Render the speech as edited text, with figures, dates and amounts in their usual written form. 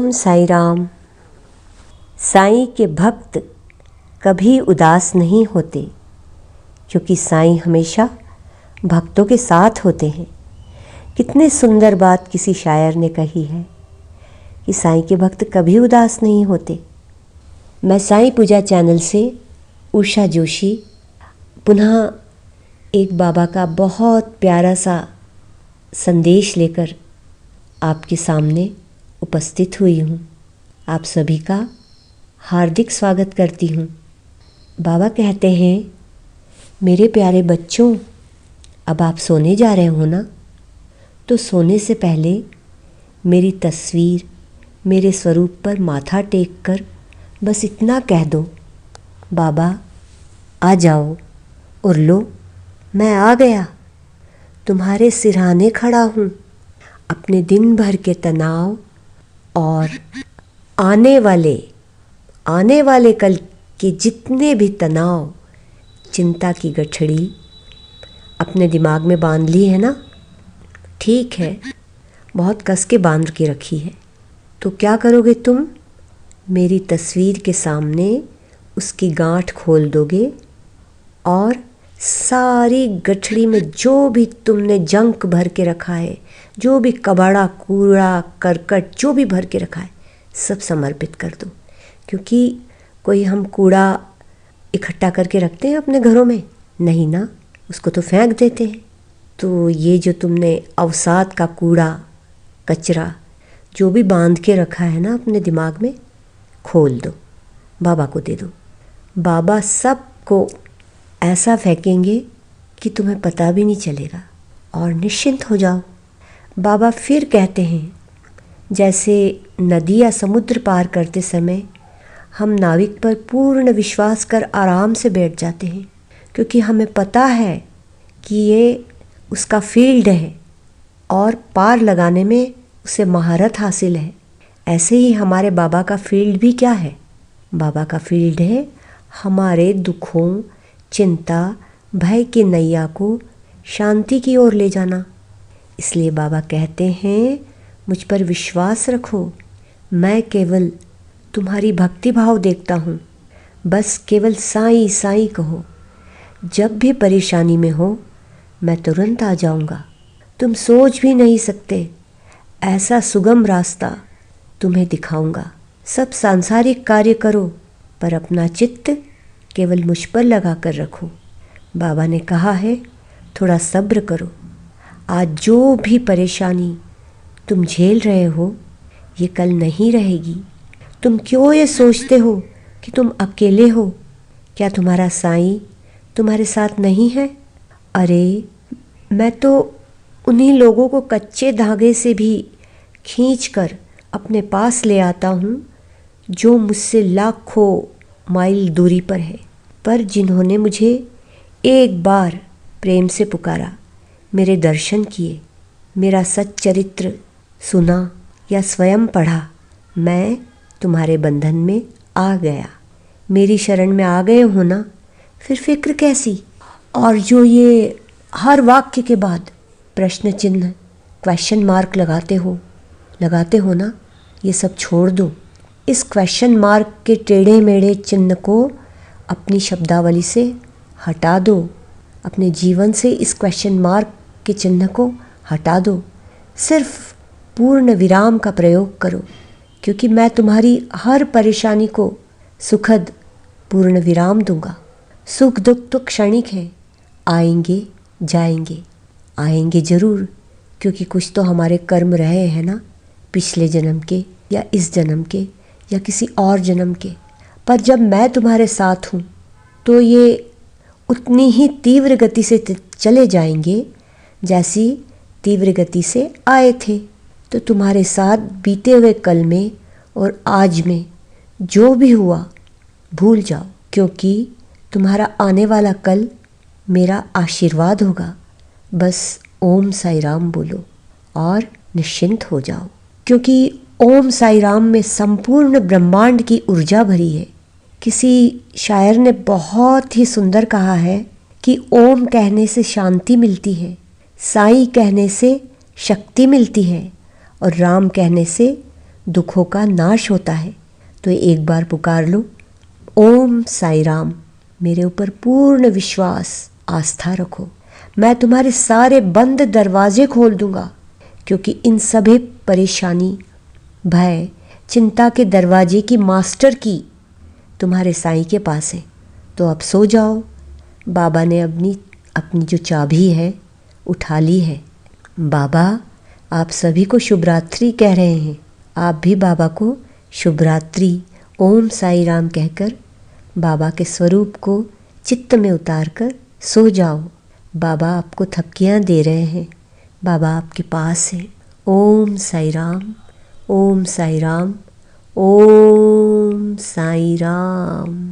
ओम साई राम। साईं के भक्त कभी उदास नहीं होते, क्योंकि साईं हमेशा भक्तों के साथ होते हैं। कितनी सुंदर बात किसी शायर ने कही है कि साईं के भक्त कभी उदास नहीं होते। मैं साईं पूजा चैनल से उषा जोशी पुनः एक बाबा का बहुत प्यारा सा संदेश लेकर आपके सामने उपस्थित हुई हूँ। आप सभी का हार्दिक स्वागत करती हूँ। बाबा कहते हैं, मेरे प्यारे बच्चों, अब आप सोने जा रहे हो ना, तो सोने से पहले मेरी तस्वीर, मेरे स्वरूप पर माथा टेक कर बस इतना कह दो, बाबा आ जाओ और लो मैं आ गया, तुम्हारे सिरहाने खड़ा हूँ। अपने दिन भर के तनाव और आने वाले कल के जितने भी तनाव, चिंता की गठड़ी अपने दिमाग में बांध ली है ना? ठीक है, बहुत कस के बांध के रखी है। तो क्या करोगे तुम? मेरी तस्वीर के सामने उसकी गांठ खोल दोगे और सारी गठड़ी में जो भी तुमने जंक भर के रखा है, जो भी कबाड़ा, कूड़ा, करकट जो भी भर के रखा है, सब समर्पित कर दो। क्योंकि कोई हम कूड़ा इकट्ठा करके रखते हैं अपने घरों में? नहीं ना, उसको तो फेंक देते हैं। तो ये जो तुमने अवसाद का कूड़ा, कचरा जो भी बांध के रखा है ना अपने दिमाग में, खोल दो, बाबा को दे दो। बाबा सबको ऐसा फेंकेंगे कि तुम्हें पता भी नहीं चलेगा और निश्चिंत हो जाओ। बाबा फिर कहते हैं, जैसे नदी या समुद्र पार करते समय हम नाविक पर पूर्ण विश्वास कर आराम से बैठ जाते हैं, क्योंकि हमें पता है कि ये उसका फील्ड है और पार लगाने में उसे महारत हासिल है। ऐसे ही हमारे बाबा का फील्ड भी क्या है? बाबा का फील्ड है हमारे दुखों, चिंता, भय की नैया को शांति की ओर ले जाना। इसलिए बाबा कहते हैं, मुझ पर विश्वास रखो, मैं केवल तुम्हारी भक्ति भाव देखता हूँ। बस केवल साईं साईं कहो। जब भी परेशानी में हो, मैं तुरंत आ जाऊँगा। तुम सोच भी नहीं सकते ऐसा सुगम रास्ता तुम्हें दिखाऊँगा। सब सांसारिक कार्य करो, पर अपना चित्त केवल मुझ पर लगा कर रखो। बाबा ने कहा है, थोड़ा सब्र करो। आज जो भी परेशानी तुम झेल रहे हो, ये कल नहीं रहेगी। तुम क्यों ये सोचते हो कि तुम अकेले हो? क्या तुम्हारा साईं तुम्हारे साथ नहीं है? अरे, मैं तो उन्हीं लोगों को कच्चे धागे से भी खींच कर अपने पास ले आता हूँ, जो मुझसे लाखों माइल दूरी पर है, पर जिन्होंने मुझे एक बार प्रेम से पुकारा, मेरे दर्शन किए, मेरा सच्चरित्र सुना या स्वयं पढ़ा, मैं तुम्हारे बंधन में आ गया। मेरी शरण में आ गए हो ना, फिर फिक्र कैसी? और जो ये हर वाक्य के बाद प्रश्न चिन्ह, क्वेश्चन मार्क लगाते हो ना, ये सब छोड़ दो। इस क्वेश्चन मार्क के टेढ़े मेढ़े चिन्ह को अपनी शब्दावली से हटा दो। अपने जीवन से इस क्वेश्चन मार्क के चिन्ह को हटा दो। सिर्फ पूर्ण विराम का प्रयोग करो, क्योंकि मैं तुम्हारी हर परेशानी को सुखद पूर्ण विराम दूंगा। सुख दुख तो क्षणिक है, आएंगे जाएंगे, आएंगे ज़रूर, क्योंकि कुछ तो हमारे कर्म रहे हैं ना, पिछले जन्म के या इस जन्म के या किसी और जन्म के। पर जब मैं तुम्हारे साथ हूँ, तो ये उतनी ही तीव्र गति से चले जाएंगे जैसी तीव्र गति से आए थे। तो तुम्हारे साथ बीते हुए कल में और आज में जो भी हुआ भूल जाओ, क्योंकि तुम्हारा आने वाला कल मेरा आशीर्वाद होगा। बस ओम साई राम बोलो और निश्चिंत हो जाओ, क्योंकि ओम साई राम में संपूर्ण ब्रह्मांड की ऊर्जा भरी है। किसी शायर ने बहुत ही सुंदर कहा है कि ओम कहने से शांति मिलती है, साईं कहने से शक्ति मिलती है और राम कहने से दुखों का नाश होता है। तो एक बार पुकार लो, ओम साई राम। मेरे ऊपर पूर्ण विश्वास, आस्था रखो। मैं तुम्हारे सारे बंद दरवाजे खोल दूंगा, क्योंकि इन सभी परेशानी, भय, चिंता के दरवाजे की मास्टर की तुम्हारे साईं के पास है। तो अब सो जाओ। बाबा ने अपनी जो चाबी है उठा ली है। बाबा आप सभी को शुभ रात्रि कह रहे हैं। आप भी बाबा को शुभ रात्रि, ओम साई राम कहकर बाबा के स्वरूप को चित्त में उतारकर सो जाओ। बाबा आपको थपकियाँ दे रहे हैं। बाबा आपके पास है। ओम साई राम, ओम साई राम, ओम साई राम।